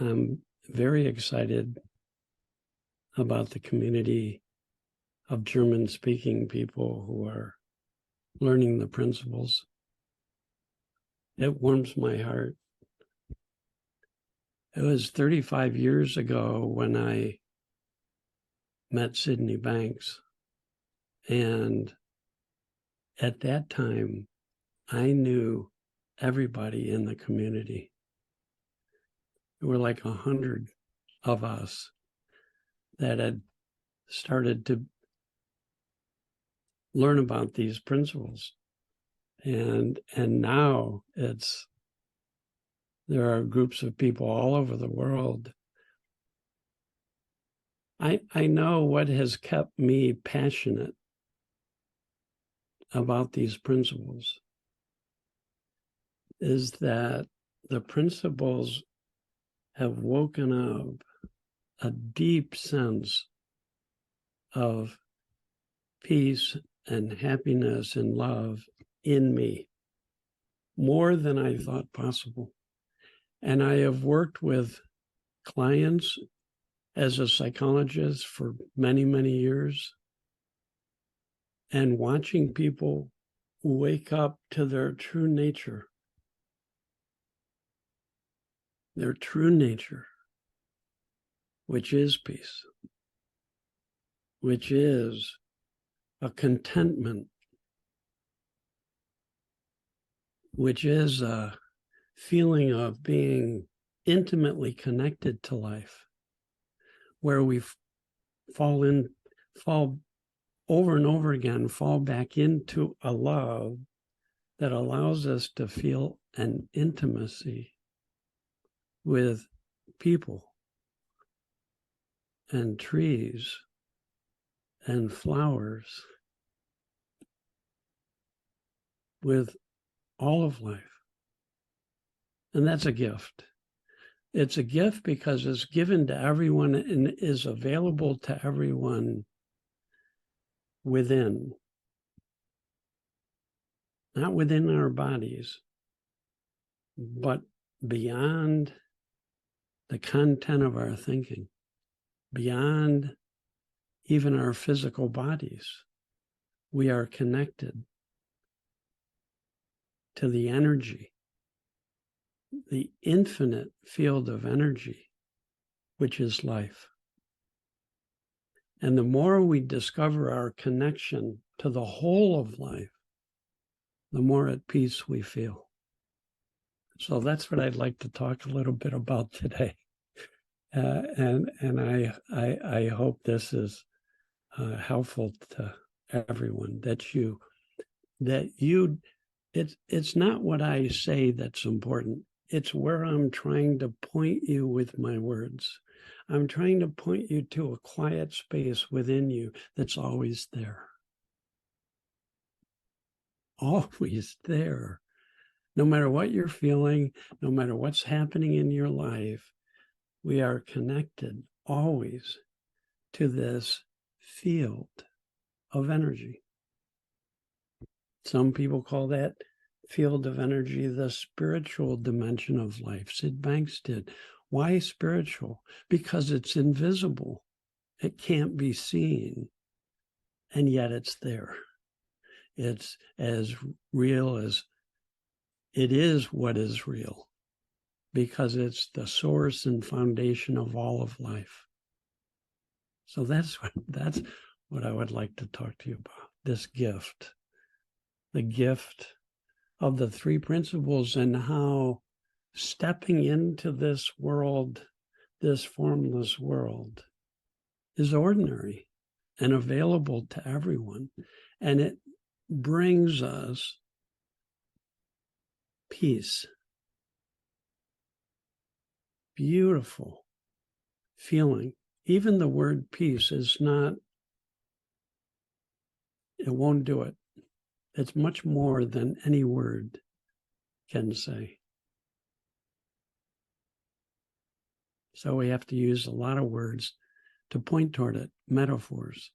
I'm very excited about the community of German-speaking people who are learning the principles. It warms my heart. It was 35 years ago when I met Sydney Banks. And at that time, I knew everybody in the community. There were like 100 of us that had started to learn about these principles. And now there are groups of people all over the world. I know what has kept me passionate about these principles is that the principles have woken up a deep sense of peace and happiness and love in me, more than I thought possible. And I have worked with clients as a psychologist for many, many years, and watching people wake up to their true nature, which is peace, which is a contentment, which is a feeling of being intimately connected to life, where we fall over and over again, fall back into a love that allows us to feel an intimacy with people and trees and flowers, with all of life. And that's a gift. It's a gift because it's given to everyone and is available to everyone within, not within our bodies, but beyond the content of our thinking, beyond even our physical bodies. We are connected to the energy, the infinite field of energy, which is life. And the more we discover our connection to the whole of life, the more at peace we feel. So that's what I'd like to talk a little bit about today. And I hope this is helpful to everyone, it's not what I say that's important. It's where I'm trying to point you with my words. I'm trying to point you to a quiet space within you that's always there. Always there. No matter what you're feeling, no matter what's happening in your life, we are connected always to this field of energy. Some people call that field of energy the spiritual dimension of life. Sid Banks did. Why spiritual? Because it's invisible. It can't be seen, and yet it's there. It's as real as it is what is real, because it's the source and foundation of all of life. So that's what I would like to talk to you about, this gift, the gift of the three principles, and how stepping into this world, this formless world, is ordinary and available to everyone. And it brings us peace. Beautiful feeling. Even the word peace is not, it won't do it. It's much more than any word can say. So we have to use a lot of words to point toward it, metaphors.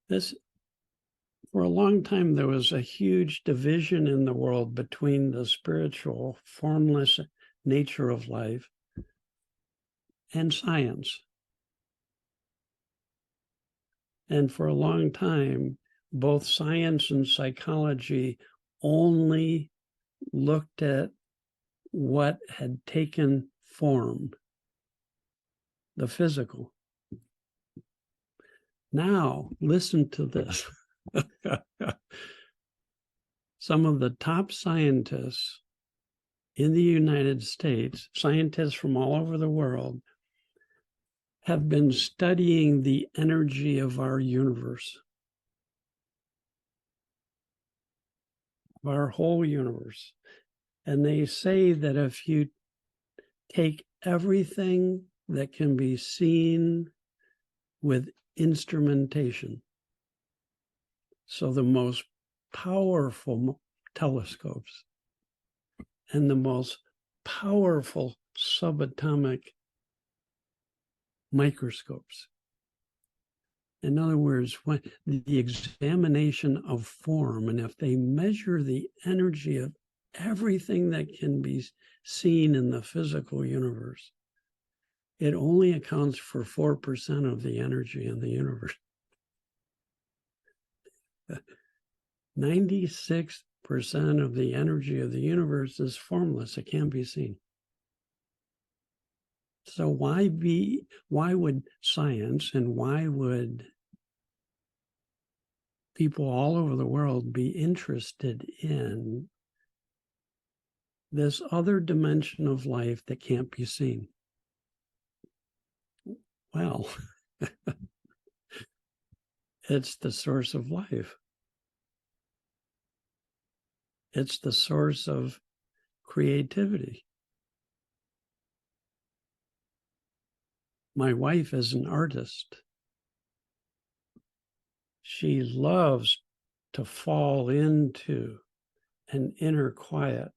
This For a long time, there was a huge division in the world between the spiritual, formless nature of life and science. And for a long time, both science and psychology only looked at what had taken form, the physical. Now, listen to this. Some of the top scientists in the United States, scientists from all over the world, have been studying the energy of our universe, of our whole universe. And they say that if you take everything that can be seen with instrumentation, so the most powerful telescopes and the most powerful subatomic microscopes. In other words, when the examination of form, and if they measure the energy of everything that can be seen in the physical universe, it only accounts for 4% of the energy in the universe. 96% of the energy of the universe is formless. It can't be seen. So why would science and why would people all over the world be interested in this other dimension of life that can't be seen? Well, it's the source of life. It's the source of creativity. My wife is an artist. She loves to fall into an inner quiet.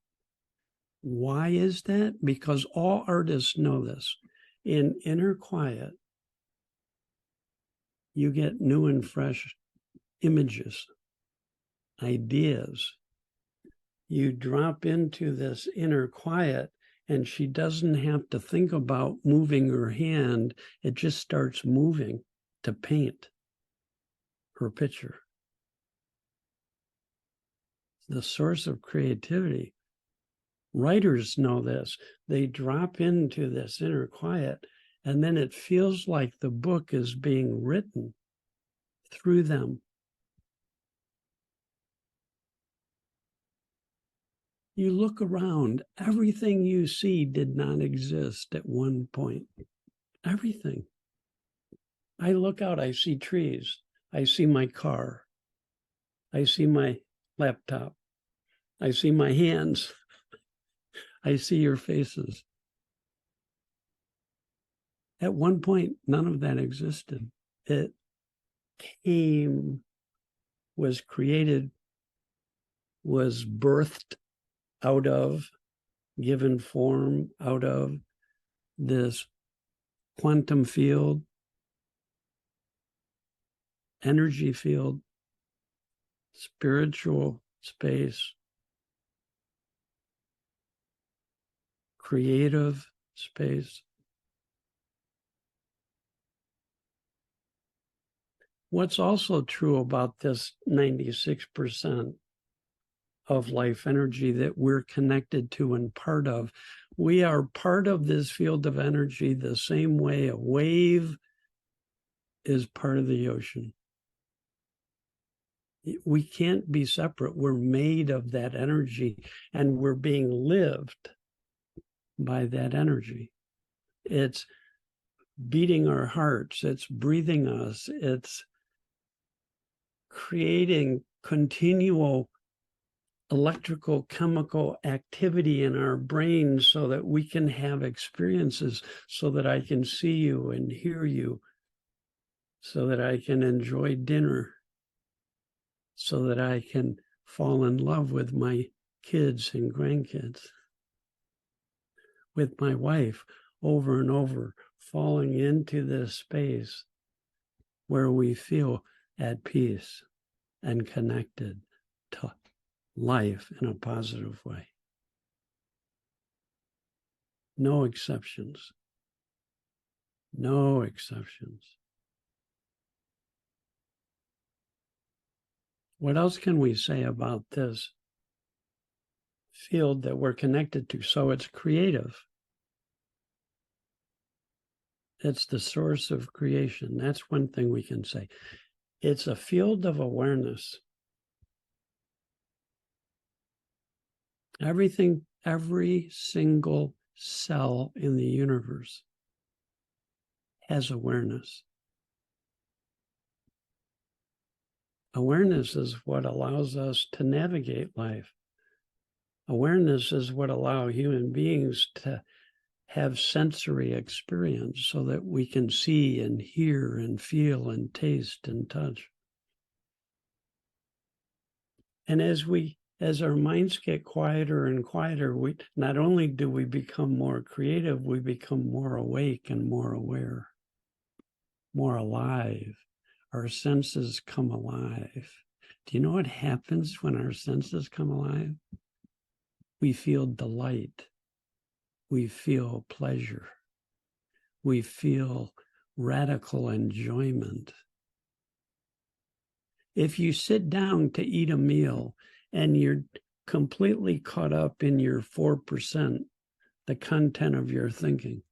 Why is that? Because all artists know this. In inner quiet, you get new and fresh images, ideas. You drop into this inner quiet, and she doesn't have to think about moving her hand. It just starts moving to paint her picture. The source of creativity. Writers know this. They drop into this inner quiet, and then it feels like the book is being written through them. You look around, everything you see did not exist at one point. Everything. I look out, I see trees. I see my car. I see my laptop. I see my hands. I see your faces. At one point, none of that existed. It came, was created, was birthed out of, given form out of this quantum field, energy field, spiritual space, creative space. What's also true about this 96% of life energy that we're connected to and part of, we are part of this field of energy the same way a wave is part of the ocean. We can't be separate. We're made of that energy, and we're being lived by that energy. It's beating our hearts. It's breathing us. It's creating continual electrical chemical activity in our brains so that we can have experiences, so that I can see you and hear you, so that I can enjoy dinner, so that I can fall in love with my kids and grandkids, with my wife, over and over, falling into this space where we feel at peace and connected to life in a positive way. No exceptions. No exceptions. What else can we say about this field that we're connected to? So it's creative. It's the source of creation. That's one thing we can say. It's a field of awareness. Everything, every single cell in the universe has awareness. Awareness is what allows us to navigate life. Awareness is what allows human beings to have sensory experience so that we can see and hear and feel and taste and touch. And as our minds get quieter and quieter, we not only do we become more creative, we become more awake and more aware, more alive. Our senses come alive. Do you know what happens when our senses come alive? We feel delight. We feel pleasure. We feel radical enjoyment. If you sit down to eat a meal and you're completely caught up in your 4%, the content of your thinking,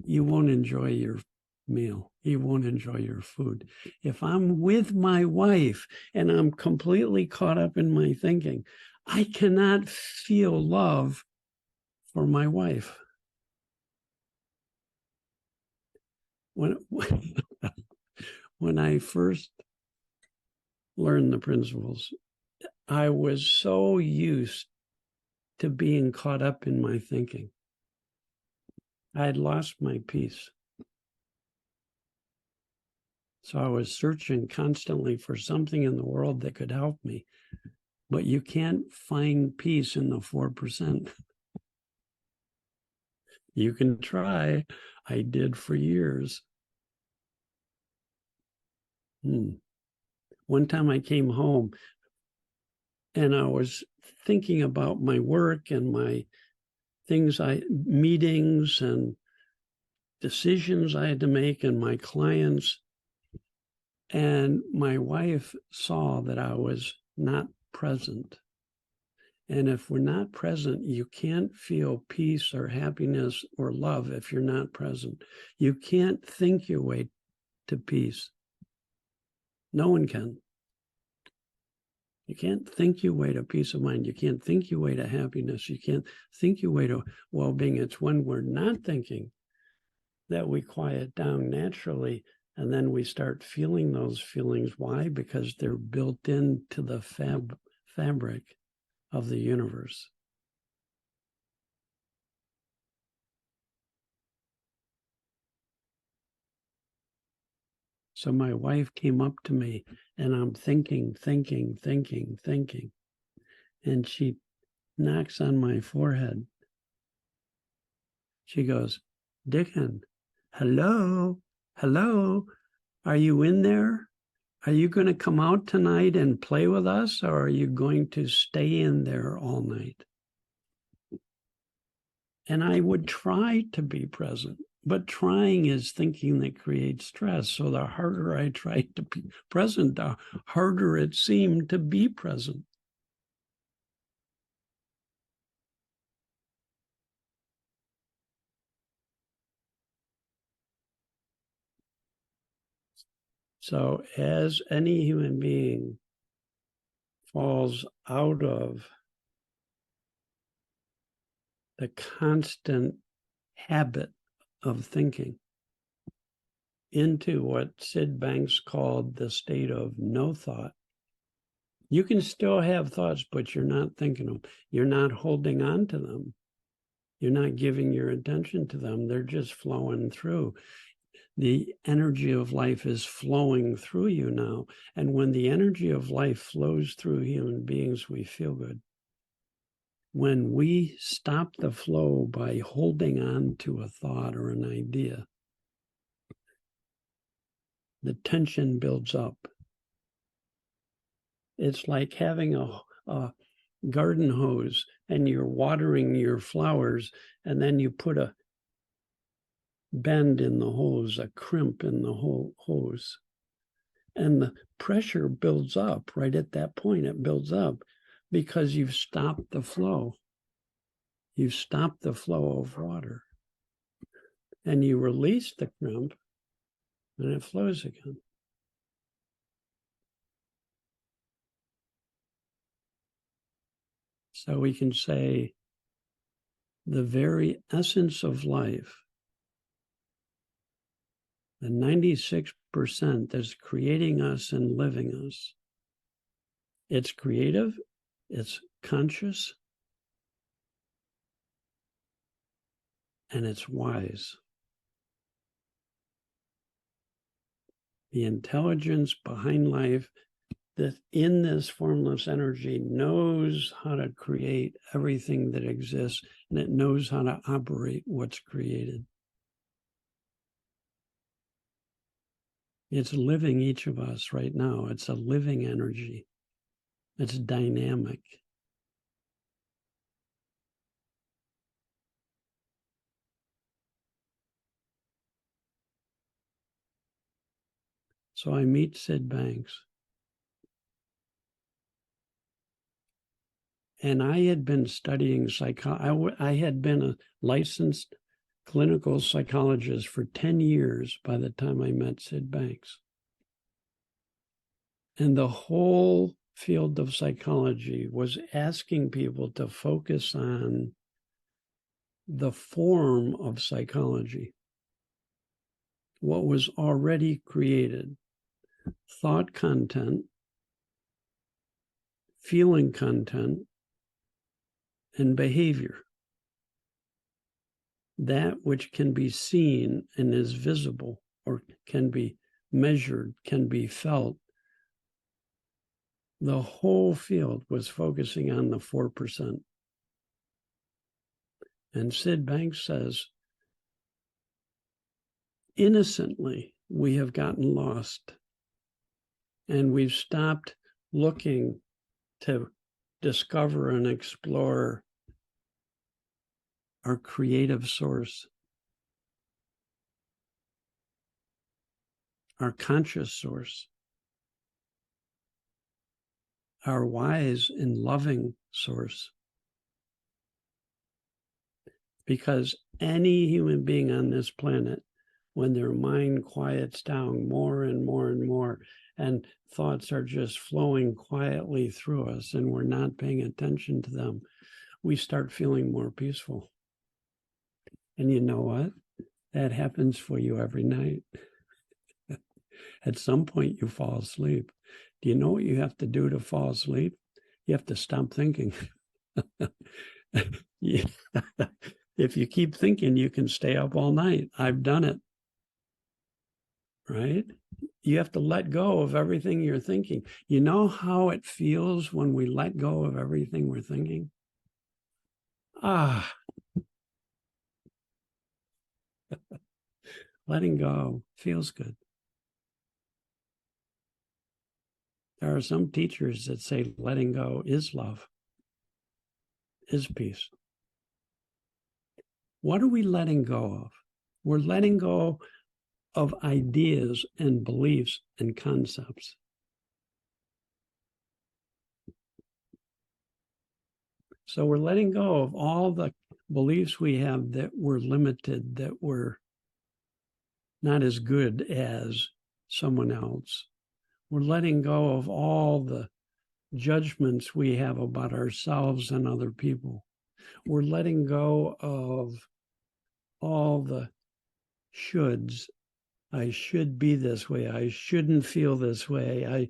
you won't enjoy your meal. You won't enjoy your food. If I'm with my wife and I'm completely caught up in my thinking, I cannot feel love for my wife. When I first learned the principles, I was so used to being caught up in my thinking. I had lost my peace. So I was searching constantly for something in the world that could help me. But you can't find peace in the 4%. You can try. I did for years. One time I came home and I was thinking about my work and my meetings and decisions I had to make and my clients. And my wife saw that I was not present. And if we're not present, you can't feel peace or happiness or love if you're not present. You can't think your way to peace. No one can. You can't think your way to peace of mind. You can't think your way to happiness. You can't think your way to well-being. It's when we're not thinking that we quiet down naturally, and then we start feeling those feelings. Why? Because they're built into the fabric of the universe. So my wife came up to me and I'm thinking. And she knocks on my forehead. She goes, Dicken, hello, are you in there? Are you going to come out tonight and play with us, or are you going to stay in there all night? And I would try to be present, but trying is thinking that creates stress. So the harder I tried to be present, the harder it seemed to be present. So as any human being falls out of the constant habit of thinking into what Sid Banks called the state of no thought, you can still have thoughts, but you're not thinking them. You're not holding on to them. You're not giving your attention to them. They're just flowing through. The energy of life is flowing through you now. And when the energy of life flows through human beings, we feel good. When we stop the flow by holding on to a thought or an idea, the tension builds up. It's like having a garden hose and you're watering your flowers, and then you put a bend in the hose, a crimp in the whole hose. And the pressure builds up right at that point. It builds up because you've stopped the flow. You've stopped the flow of water. And you release the crimp and it flows again. So we can say the very essence of life, the 96% that's creating us and living us, it's creative, it's conscious, and it's wise. The intelligence behind life that in this formless energy knows how to create everything that exists, and it knows how to operate what's created. It's living each of us right now. It's a living energy. It's dynamic. So I meet Sid Banks. And I had been studying psychology. I had been a licensed clinical psychologist for 10 years by the time I met Sid Banks. And the whole field of psychology was asking people to focus on the form of psychology, what was already created, thought content, feeling content, and behavior. That which can be seen and is visible, or can be measured, can be felt. The whole field was focusing on the 4%. And Sid Banks says, innocently, we have gotten lost. And we've stopped looking to discover and explore our creative source, our conscious source, our wise and loving source. Because any human being on this planet, when their mind quiets down more and more and more, and thoughts are just flowing quietly through us and we're not paying attention to them, we start feeling more peaceful. And you know what? That happens for you every night. At some point, you fall asleep. Do you know what you have to do to fall asleep? You have to stop thinking. If you keep thinking, you can stay up all night. I've done it. Right? You have to let go of everything you're thinking. You know how it feels when we let go of everything we're thinking? Letting go feels good. There are some teachers that say letting go is love, is peace. What are we letting go of? We're letting go of ideas and beliefs and concepts. So we're letting go of all the beliefs we have that we're limited, that we're not as good as someone else. We're letting go of all the judgments we have about ourselves and other people. We're letting go of all the shoulds. I should be this way. I shouldn't feel this way.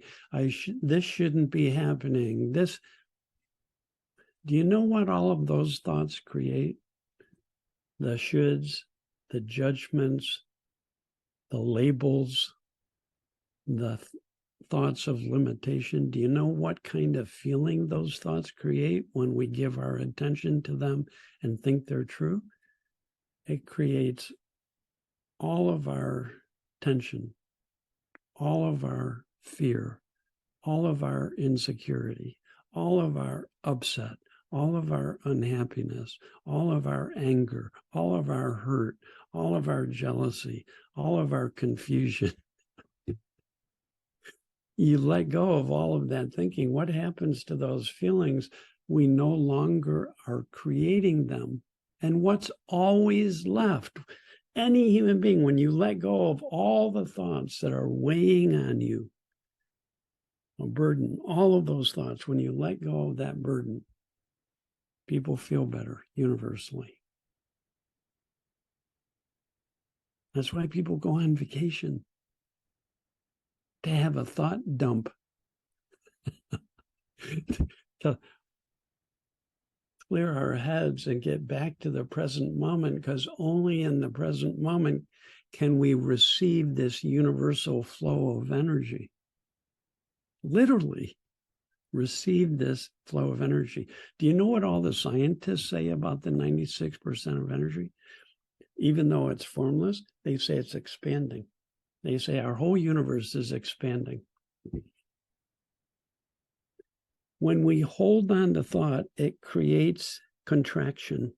This shouldn't be happening. Do you know what all of those thoughts create? The shoulds, the judgments, the labels, the thoughts of limitation. Do you know what kind of feeling those thoughts create when we give our attention to them and think they're true? It creates all of our tension, all of our fear, all of our insecurity, all of our upset, all of our unhappiness, all of our anger, all of our hurt, all of our jealousy, all of our confusion. You let go of all of that thinking. What happens to those feelings? We no longer are creating them. And what's always left? Any human being, when you let go of all the thoughts that are weighing on you, a burden, all of those thoughts, when you let go of that burden, people feel better universally. That's why people go on vacation, to have a thought dump, to clear our heads and get back to the present moment, because only in the present moment can we receive this universal flow of energy. Literally receive this flow of energy. Do you know what all the scientists say about the 96% of energy? Even though it's formless, they say it's expanding. They say our whole universe is expanding. When we hold on to thought, it creates contraction.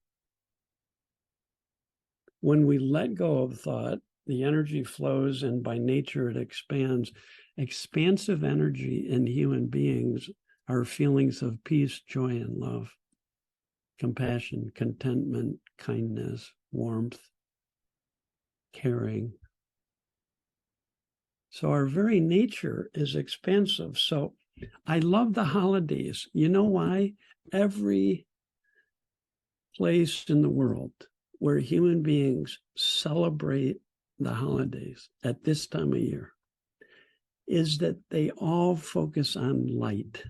When we let go of thought, the energy flows, and by nature it expands. Expansive energy in human beings are feelings of peace, joy, and love, compassion, contentment, kindness, warmth, caring. So our very nature is expansive. So I love the holidays. You know why? Every place in the world where human beings celebrate the holidays at this time of year is that they all focus on light.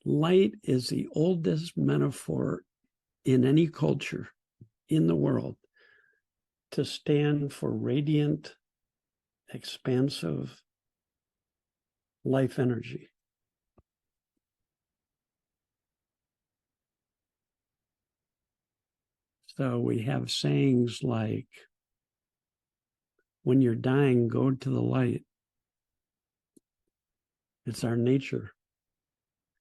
Light is the oldest metaphor in any culture in the world to stand for radiant, expansive life energy. So we have sayings like, when you're dying, go to the light. It's our nature.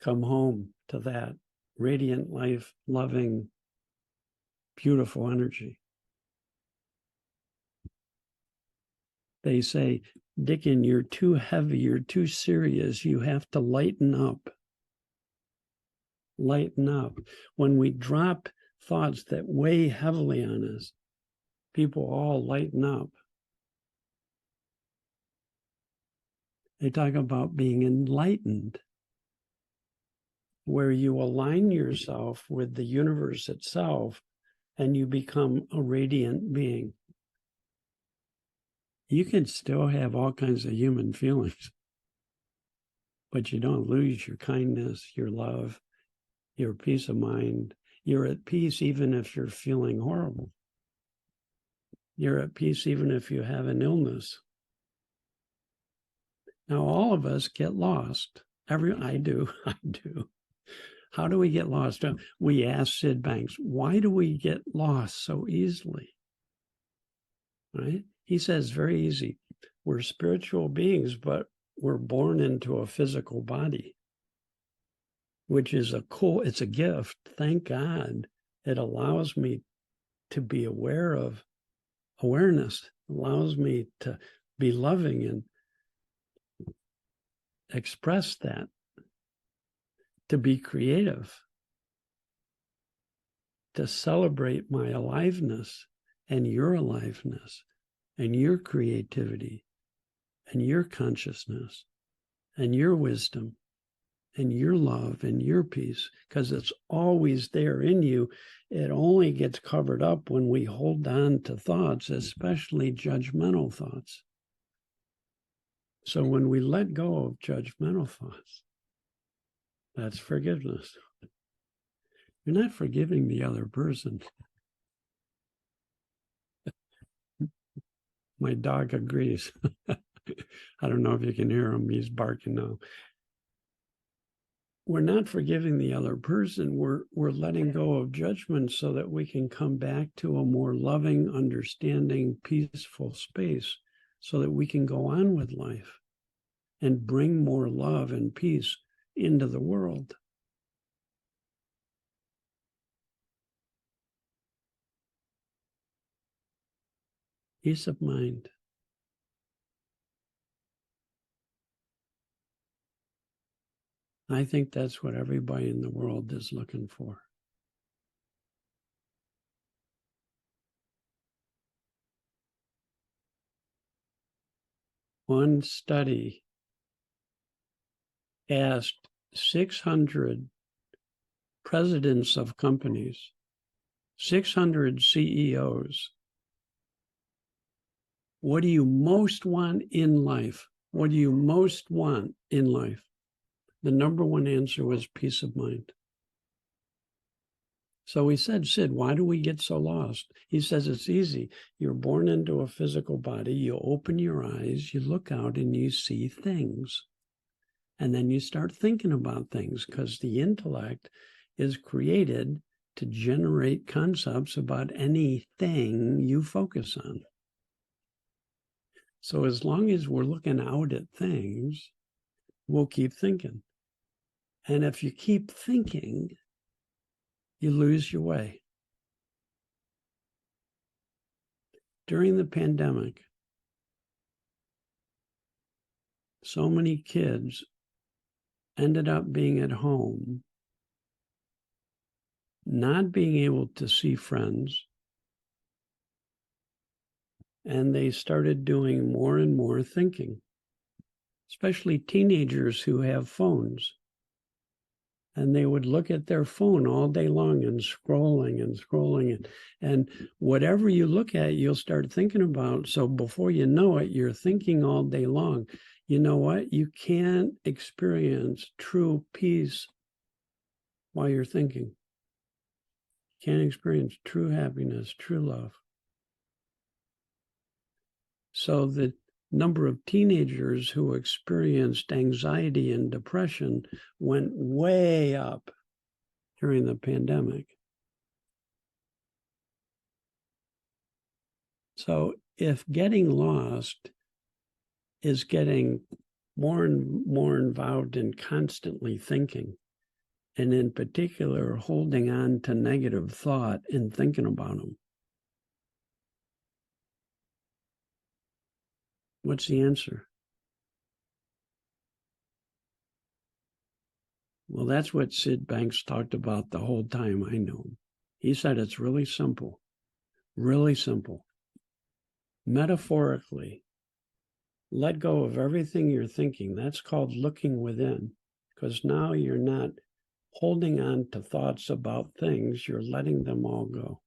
Come home to that radiant life, loving, beautiful energy. They say, Dicken, you're too heavy, you're too serious, you have to lighten up. Lighten up. When we drop thoughts that weigh heavily on us, people all lighten up. They talk about being enlightened, where you align yourself with the universe itself and you become a radiant being. You can still have all kinds of human feelings, but you don't lose your kindness, your love, your peace of mind. You're at peace even if you're feeling horrible. You're at peace even if you have an illness. Now, all of us get lost. I do. How do we get lost? We ask Sid Banks, why do we get lost so easily? Right? He says, very easy. We're spiritual beings, but we're born into a physical body, which is it's a gift. Thank God it allows me to be aware of awareness, allows me to be loving and express that, to be creative, to celebrate my aliveness and your aliveness and your creativity and your consciousness and your wisdom and your love and your peace, because it's always there in you. It only gets covered up when we hold on to thoughts, especially judgmental thoughts. So when we let go of judgmental thoughts, that's forgiveness. You're not forgiving the other person. My dog agrees. I don't know if you can hear him. He's barking now. We're not forgiving the other person. We're letting go of judgment so that we can come back to a more loving, understanding, peaceful space so that we can go on with life and bring more love and peace into the world. Peace of mind. I think that's what everybody in the world is looking for. One study asked 600 presidents of companies, 600 CEOs, what do you most want in life? What do you most want in life? The number one answer was peace of mind. So we said, Sid, why do we get so lost? He says, it's easy. You're born into a physical body. You open your eyes, you look out and you see things. And then you start thinking about things because the intellect is created to generate concepts about anything you focus on. So as long as we're looking out at things, we'll keep thinking. And if you keep thinking, you lose your way. During the pandemic, so many kids ended up being at home, not being able to see friends, and they started doing more and more thinking, especially teenagers who have phones. And they would look at their phone all day long and scrolling. And whatever you look at, you'll start thinking about. So before you know it, you're thinking all day long. You know what? You can't experience true peace while you're thinking. You can't experience true happiness, true love. So the number of teenagers who experienced anxiety and depression went way up during the pandemic. So if getting lost is getting more and more involved in constantly thinking, and in particular holding on to negative thought and thinking about them, what's the answer? Well, that's what Sid Banks talked about the whole time I knew him. He said it's really simple, really simple. Metaphorically, let go of everything you're thinking. That's called looking within, because now you're not holding on to thoughts about things, you're letting them all go.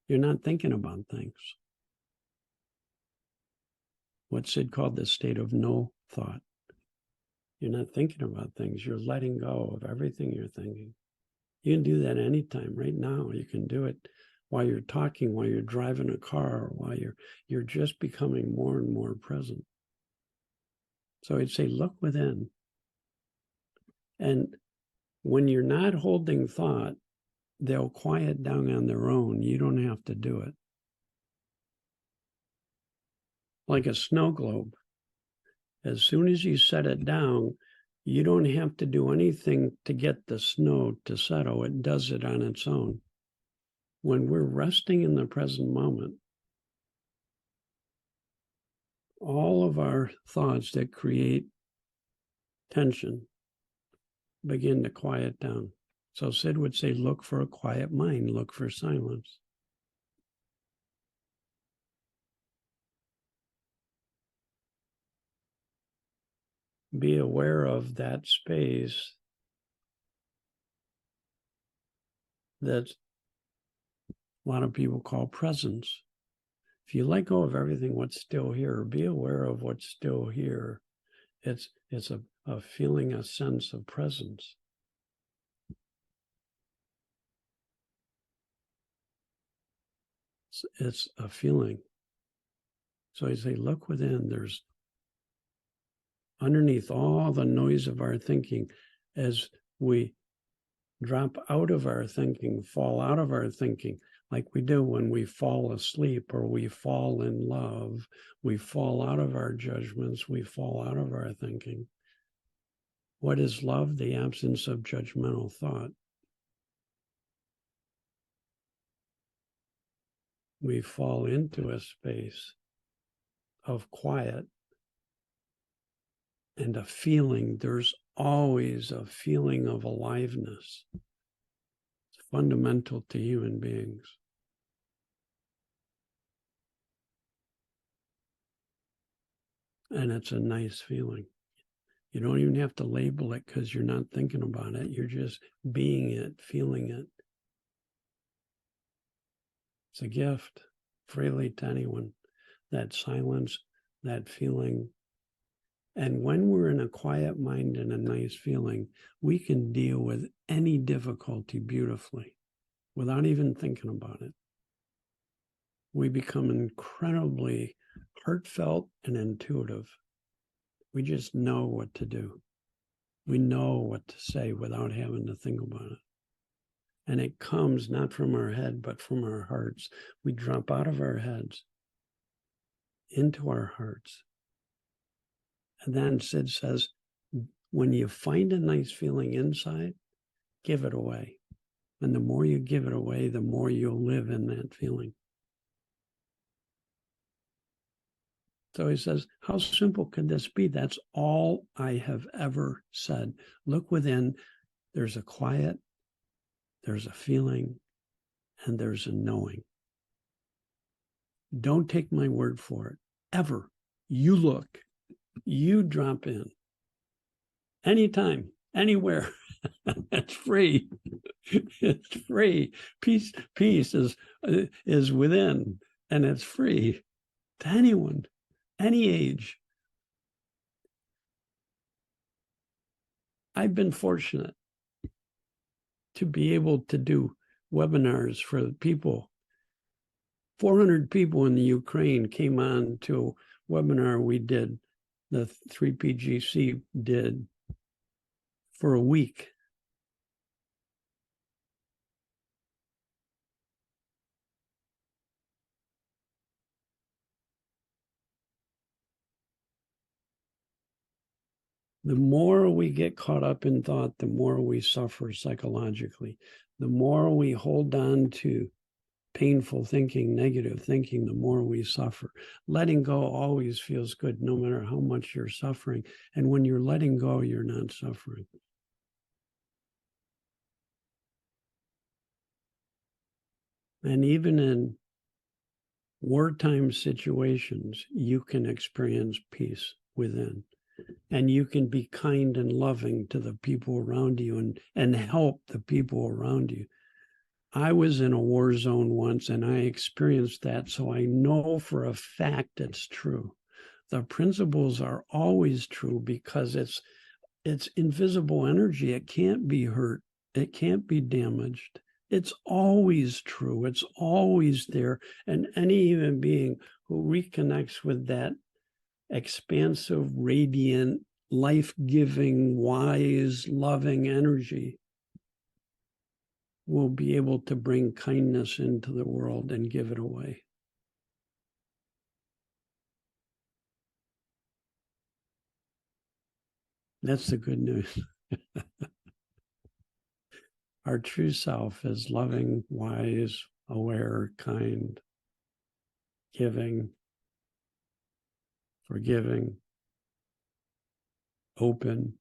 You're not thinking about things. What Sid called the state of no thought. You're not thinking about things. You're letting go of everything you're thinking. You can do that anytime. Right now, you can do it while you're talking, while you're driving a car, while you're just becoming more and more present. So I'd say, look within. And when you're not holding thought, they'll quiet down on their own. You don't have to do it. Like a snow globe. As soon as you set it down, you don't have to do anything to get the snow to settle. It does it on its own. When we're resting in the present moment, all of our thoughts that create tension begin to quiet down. So Sid would say, look for a quiet mind, look for silence. Be aware of that space that a lot of people call presence. If you let go of everything, what's still here, be aware of what's still here. It's a feeling, a sense of presence. It's a feeling. So I say, look within. There's underneath all the noise of our thinking, as we drop out of our thinking, fall out of our thinking, like we do when we fall asleep or we fall in love, we fall out of our judgments, we fall out of our thinking. What is love? The absence of judgmental thought. We fall into a space of quiet and a feeling. There's always a feeling of aliveness. It's fundamental to human beings. And it's a nice feeling. You don't even have to label it because you're not thinking about it. You're just being it, feeling it. It's a gift freely to anyone. That silence, that feeling. And when we're in a quiet mind and a nice feeling, we can deal with any difficulty beautifully without even thinking about it. We become incredibly heartfelt and intuitive. We just know what to do. We know what to say without having to think about it. And it comes not from our head, but from our hearts. We drop out of our heads into our hearts. And then Sid says, when you find a nice feeling inside, give it away. And the more you give it away, the more you'll live in that feeling. So he says, how simple could this be? That's all I have ever said. Look within. There's a quiet, there's a feeling, and there's a knowing. Don't take my word for it, ever. You look, you drop in. Anytime, anywhere. It's free. It's free. Peace is within, and it's free to anyone, any age. I've been fortunate to be able to do webinars for people. 400 people in the Ukraine came on to a webinar we did, the 3PGC did, for a week. The more we get caught up in thought, the more we suffer psychologically. The more we hold on to painful thinking, negative thinking, the more we suffer. Letting go always feels good, no matter how much you're suffering. And when you're letting go, you're not suffering. And even in wartime situations, you can experience peace within. And you can be kind and loving to the people around you and help the people around you. I was in a war zone once and I experienced that, so I know for a fact it's true. The principles are always true because it's invisible energy. It can't be hurt. It can't be damaged. It's always true. It's always there. And any human being who reconnects with that expansive, radiant, life-giving, wise, loving energy will be able to bring kindness into the world and give it away. That's the good news. Our true self is loving, wise, aware, kind, giving, forgiving, open,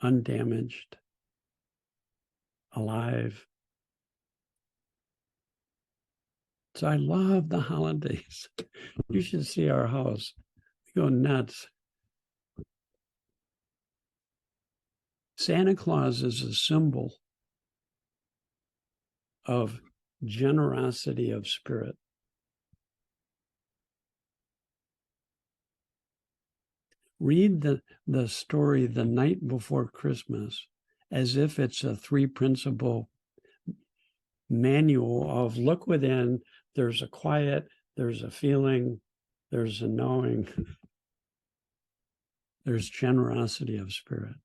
undamaged, alive. So I love the holidays. You should see our house. We go nuts. Santa Claus is a symbol of generosity of spirit. Read the story The Night Before Christmas as if it's a 3-principle manual of look within, there's a quiet, there's a feeling, there's a knowing, there's generosity of spirit.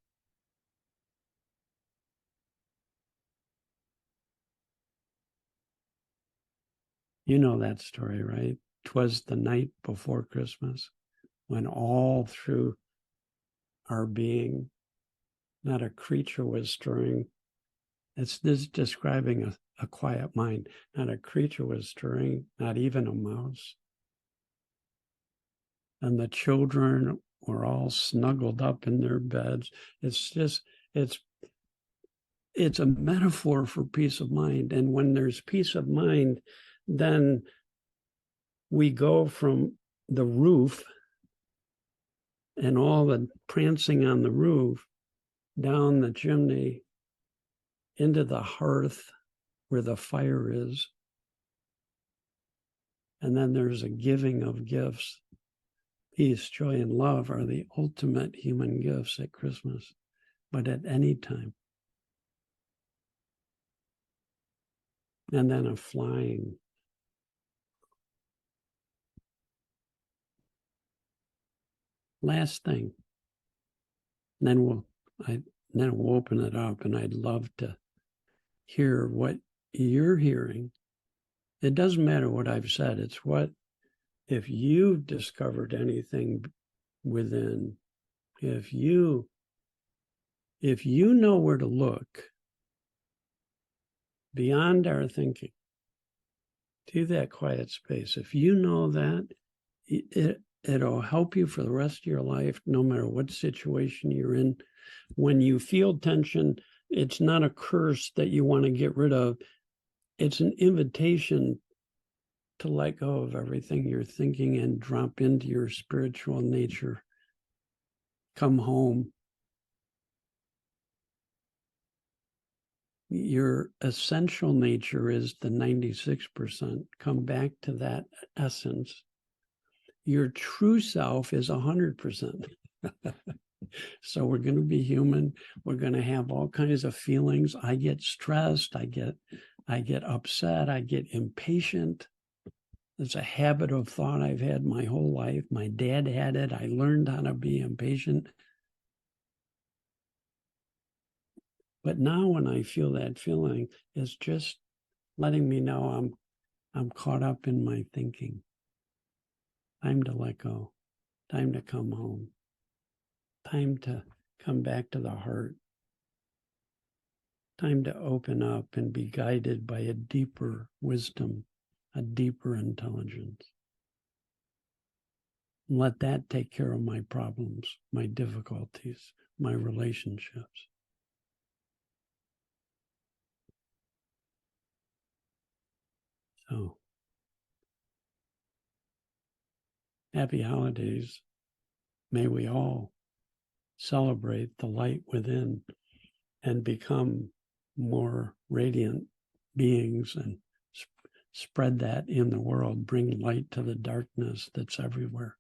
You know that story, right? 'Twas the night before Christmas, when all through our being, not a creature was stirring. It's this describing a quiet mind. Not a creature was stirring, not even a mouse. And the children were all snuggled up in their beds. It's just, it's a metaphor for peace of mind. And when there's peace of mind, then we go from the roof and all the prancing on the roof down the chimney into the hearth where the fire is. And then there's a giving of gifts. Peace, joy, and love are the ultimate human gifts at Christmas, but at any time. And then a flying. Last thing. Then we'll open it up, and I'd love to hear what you're hearing. It doesn't matter what I've said. It's what, if you've discovered anything within, if you know where to look beyond our thinking to that quiet space, if you know that, it'll help you for the rest of your life, no matter what situation you're in. When you feel tension, it's not a curse that you want to get rid of. It's an invitation to let go of everything you're thinking and drop into your spiritual nature. Come home. Your essential nature is the 96%. Come back to that essence. Your true self is 100%. So we're going to be human. We're going to have all kinds of feelings. I get stressed. I get upset. I get impatient. It's a habit of thought I've had my whole life. My dad had it. I learned how to be impatient. But now when I feel that feeling, it's just letting me know I'm caught up in my thinking. Time to let go. Time to come home. Time to come back to the heart. Time to open up and be guided by a deeper wisdom, a deeper intelligence. And let that take care of my problems, my difficulties, my relationships. So, happy holidays. May we all celebrate the light within and become more radiant beings and spread that in the world, bring light to the darkness that's everywhere.